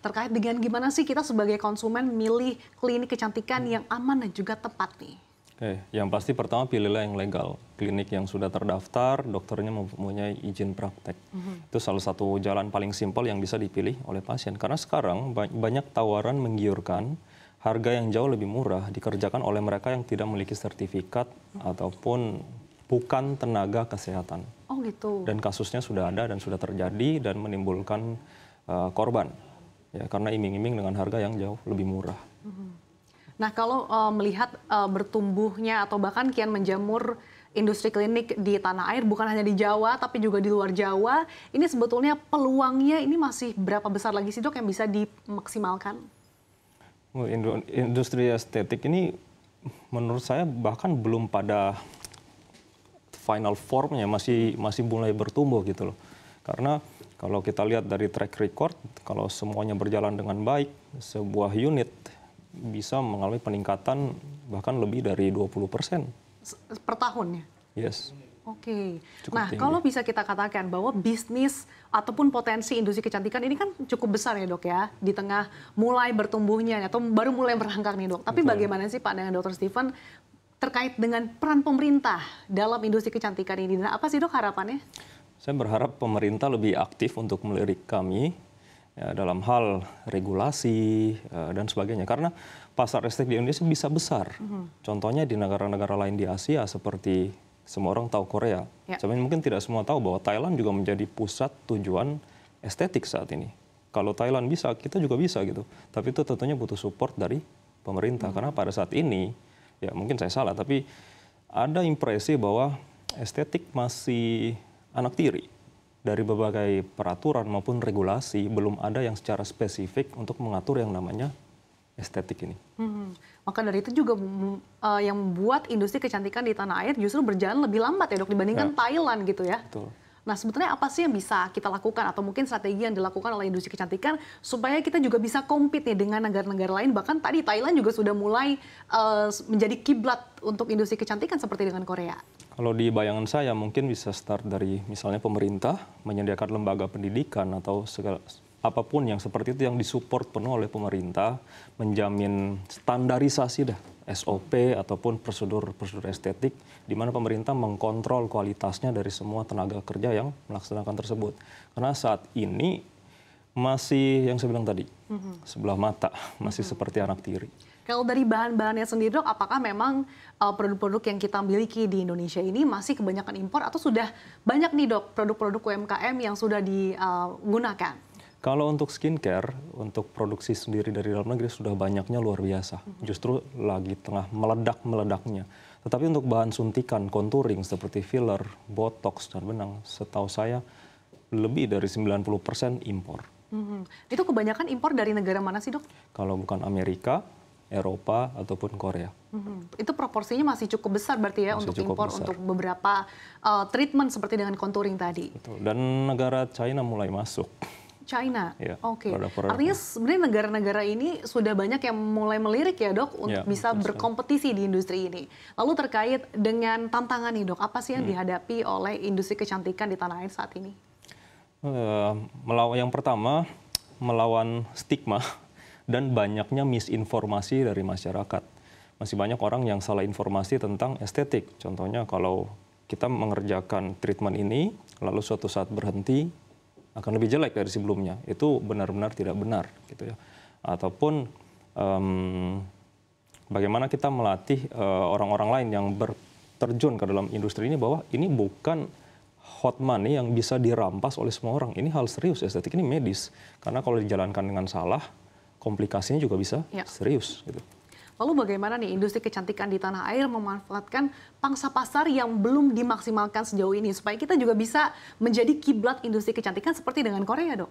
terkait dengan gimana sih kita sebagai konsumen milih klinik kecantikan yang aman dan juga tepat nih? Oke, yang pasti pertama pilihlah yang legal. Klinik yang sudah terdaftar, dokternya mempunyai izin praktek. Itu salah satu jalan paling simpel yang bisa dipilih oleh pasien. Karena sekarang banyak tawaran menggiurkan, harga yang jauh lebih murah dikerjakan oleh mereka yang tidak memiliki sertifikat ataupun bukan tenaga kesehatan. Oh gitu. Dan kasusnya sudah ada dan sudah terjadi dan menimbulkan korban. Ya, karena iming-iming dengan harga yang jauh lebih murah. Nah, kalau melihat bertumbuhnya atau bahkan kian menjamur industri klinik di tanah air, bukan hanya di Jawa, tapi juga di luar Jawa, ini sebetulnya peluangnya ini masih berapa besar lagi sih dok yang bisa dimaksimalkan? Industri estetik ini menurut saya bahkan belum pada final formnya, masih mulai bertumbuh gitu loh. Karena kalau kita lihat dari track record, kalau semuanya berjalan dengan baik, sebuah unit bisa mengalami peningkatan bahkan lebih dari 20%. Per tahunnya? Yes. Oke. Cukup Nah, tinggi. kalau bisa kita katakan bahwa bisnis ataupun potensi industri kecantikan ini kan cukup besar ya dok ya, di tengah mulai bertumbuhnya atau baru mulai merangkak nih dok. Tapi bagaimana sih Pak dengan Dr. Steven terkait dengan peran pemerintah dalam industri kecantikan ini? Dan apa sih dok harapannya? Saya berharap pemerintah lebih aktif untuk melirik kami ya, dalam hal regulasi dan sebagainya. Karena pasar estetik di Indonesia bisa besar. Contohnya di negara-negara lain di Asia seperti semua orang tahu Korea. Sebenarnya mungkin tidak semua tahu bahwa Thailand juga menjadi pusat tujuan estetik saat ini. Kalau Thailand bisa, kita juga bisa gitu. Tapi itu tentunya butuh support dari pemerintah. Karena pada saat ini, ya mungkin saya salah, tapi ada impresi bahwa estetik masih anak tiri. Dari berbagai peraturan maupun regulasi, belum ada yang secara spesifik untuk mengatur yang namanya estetik ini. Maka dari itu juga yang membuat industri kecantikan di tanah air justru berjalan lebih lambat ya dok dibandingkan Thailand gitu ya. Betul. Nah sebetulnya apa sih yang bisa kita lakukan atau mungkin strategi yang dilakukan oleh industri kecantikan supaya kita juga bisa compete nih dengan negara-negara lain, bahkan tadi Thailand juga sudah mulai menjadi kiblat untuk industri kecantikan seperti dengan Korea. Kalau di bayangan saya mungkin bisa start dari misalnya pemerintah menyediakan lembaga pendidikan atau segala apapun yang seperti itu yang disupport penuh oleh pemerintah, menjamin standarisasi dah SOP ataupun prosedur estetik di mana pemerintah mengkontrol kualitasnya dari semua tenaga kerja yang melaksanakan tersebut. Karena saat ini masih yang saya bilang tadi, sebelah mata, masih seperti anak tiri. Kalau dari bahan-bahannya sendiri dok, apakah memang produk-produk yang kita miliki di Indonesia ini masih kebanyakan impor atau sudah banyak nih dok produk-produk UMKM yang sudah digunakan? Kalau untuk skincare, untuk produksi sendiri dari dalam negeri sudah banyaknya luar biasa. Justru lagi tengah meledak-meledaknya. Tetapi untuk bahan suntikan, contouring seperti filler, botox, dan benang, setahu saya lebih dari 90% impor. Itu kebanyakan impor dari negara mana sih dok? Kalau bukan Amerika, Eropa, ataupun Korea. Itu proporsinya masih cukup besar berarti ya Masih untuk impor besar. untuk beberapa treatment seperti dengan contouring tadi. Betul. Dan negara China mulai masuk. China, Ya, oke. produk-produk. Artinya sebenarnya negara-negara ini sudah banyak yang mulai melirik ya dok untuk Ya, bisa betul berkompetisi di industri ini. Lalu terkait dengan tantangan nih dok, apa sih yang dihadapi oleh industri kecantikan di tanah air saat ini? Yang pertama, melawan stigma dan banyaknya misinformasi dari masyarakat. Masih banyak orang yang salah informasi tentang estetik. Contohnya kalau kita mengerjakan treatment ini, lalu suatu saat berhenti, akan lebih jelek dari sebelumnya. Itu benar-benar tidak benar, gitu ya. Ataupun bagaimana kita melatih orang-orang lain yang terjun ke dalam industri ini bahwa ini bukan hot money yang bisa dirampas oleh semua orang. Ini hal serius, estetik ini medis. Karena kalau dijalankan dengan salah, komplikasinya juga bisa serius, gitu. Lalu bagaimana nih industri kecantikan di tanah air memanfaatkan pangsa pasar yang belum dimaksimalkan sejauh ini supaya kita juga bisa menjadi kiblat industri kecantikan seperti dengan Korea, dok?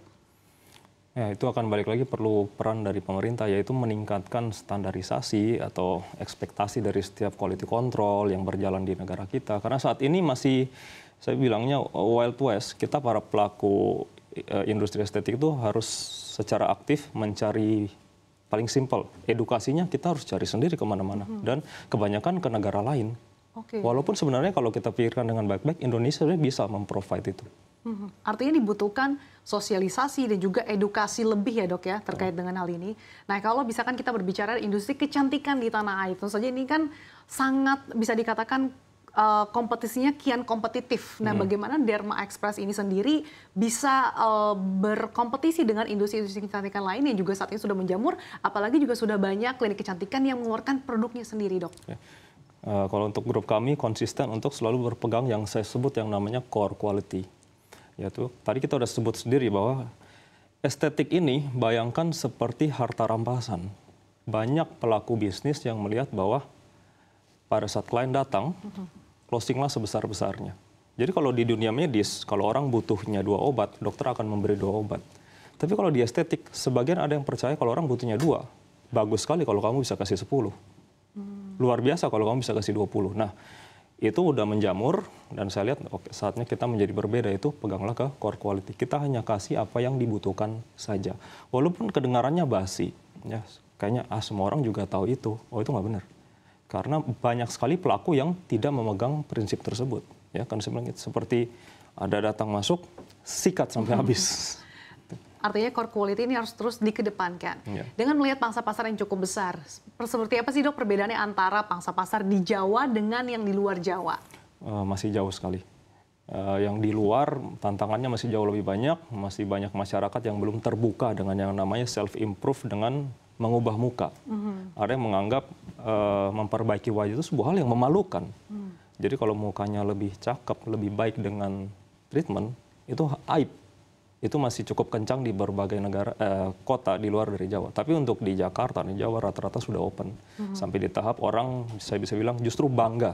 Ya, itu akan balik lagi perlu peran dari pemerintah, yaitu meningkatkan standarisasi atau ekspektasi dari setiap quality control yang berjalan di negara kita. Karena saat ini masih, saya bilangnya Wild West, kita para pelaku industri estetik itu harus secara aktif mencari paling simpel, edukasinya kita harus cari sendiri kemana-mana. Dan kebanyakan ke negara lain. Walaupun sebenarnya kalau kita pikirkan dengan baik-baik, Indonesia bisa memprovide itu. Artinya dibutuhkan sosialisasi dan juga edukasi lebih ya dok ya terkait dengan hal ini. Nah kalau misalkan kita berbicara industri kecantikan di tanah air, tentu saja ini kan sangat bisa dikatakan kompetisinya kian kompetitif. Nah bagaimana Derma Express ini sendiri bisa berkompetisi dengan industri-industri kecantikan lain yang juga saat ini sudah menjamur, apalagi juga sudah banyak klinik kecantikan yang mengeluarkan produknya sendiri dok. Kalau untuk grup kami konsisten untuk selalu berpegang yang saya sebut yang namanya core quality. Yaitu tadi kita sudah sebut sendiri bahwa estetik ini bayangkan seperti harta rampasan. Banyak pelaku bisnis yang melihat bahwa pada saat klien datang, closinglah sebesar-besarnya. Jadi kalau di dunia medis, kalau orang butuhnya 2 obat, dokter akan memberi 2 obat. Tapi kalau di estetik, sebagian ada yang percaya kalau orang butuhnya 2. Bagus sekali kalau kamu bisa kasih 10. Luar biasa kalau kamu bisa kasih 20. Nah, itu udah menjamur dan saya lihat oke, saatnya kita menjadi berbeda, itu peganglah ke core quality. Kita hanya kasih apa yang dibutuhkan saja. Walaupun kedengarannya basi, ya kayaknya semua orang juga tahu itu. Oh itu nggak benar. Karena banyak sekali pelaku yang tidak memegang prinsip tersebut. Ya kan saya bilang seperti ada datang masuk, sikat sampai habis. Artinya core quality ini harus terus dikedepankan. Ya. Dengan melihat pangsa pasar yang cukup besar, seperti apa sih dok perbedaannya antara pangsa pasar di Jawa dengan yang di luar Jawa? Masih jauh sekali. Yang di luar tantangannya masih jauh lebih banyak, masih banyak masyarakat yang belum terbuka dengan yang namanya self-improve dengan mengubah muka. Ada yang menganggap memperbaiki wajah itu sebuah hal yang memalukan. Jadi kalau mukanya lebih cakep, lebih baik dengan treatment, itu aib. Itu masih cukup kencang di berbagai negara kota di luar dari Jawa. Tapi untuk di Jakarta, di Jawa rata-rata sudah open. Sampai di tahap orang, saya bisa bilang justru bangga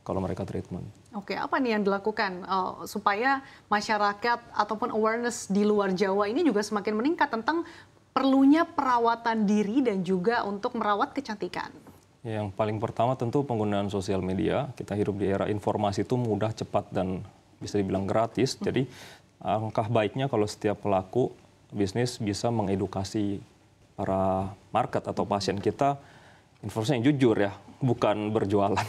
kalau mereka treatment. Oke, apa nih yang dilakukan supaya masyarakat ataupun awareness di luar Jawa ini juga semakin meningkat tentang perlunya perawatan diri dan juga untuk merawat kecantikan? Yang paling pertama tentu penggunaan sosial media. Kita hidup di era informasi itu mudah, cepat, dan bisa dibilang gratis. Jadi alangkah baiknya kalau setiap pelaku bisnis bisa mengedukasi para market atau pasien kita informasi yang jujur ya, bukan berjualan.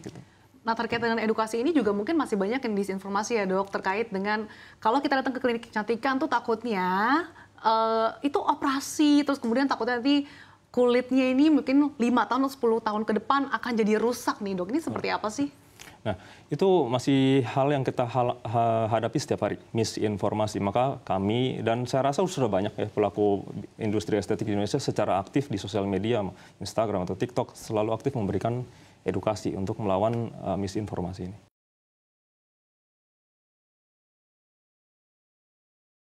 Gitu. Nah terkait dengan edukasi ini juga mungkin masih banyak yang disinformasi ya dok, terkait dengan kalau kita datang ke klinik kecantikan tuh takutnya itu operasi, terus kemudian takutnya nanti kulitnya ini mungkin 5 tahun atau 10 tahun ke depan akan jadi rusak nih dok. Ini seperti apa sih? Nah, itu masih hal yang kita hadapi setiap hari, misinformasi. Maka kami, dan saya rasa sudah banyak ya pelaku industri estetik di Indonesia secara aktif di sosial media, Instagram atau TikTok, selalu aktif memberikan edukasi untuk melawan misinformasi ini.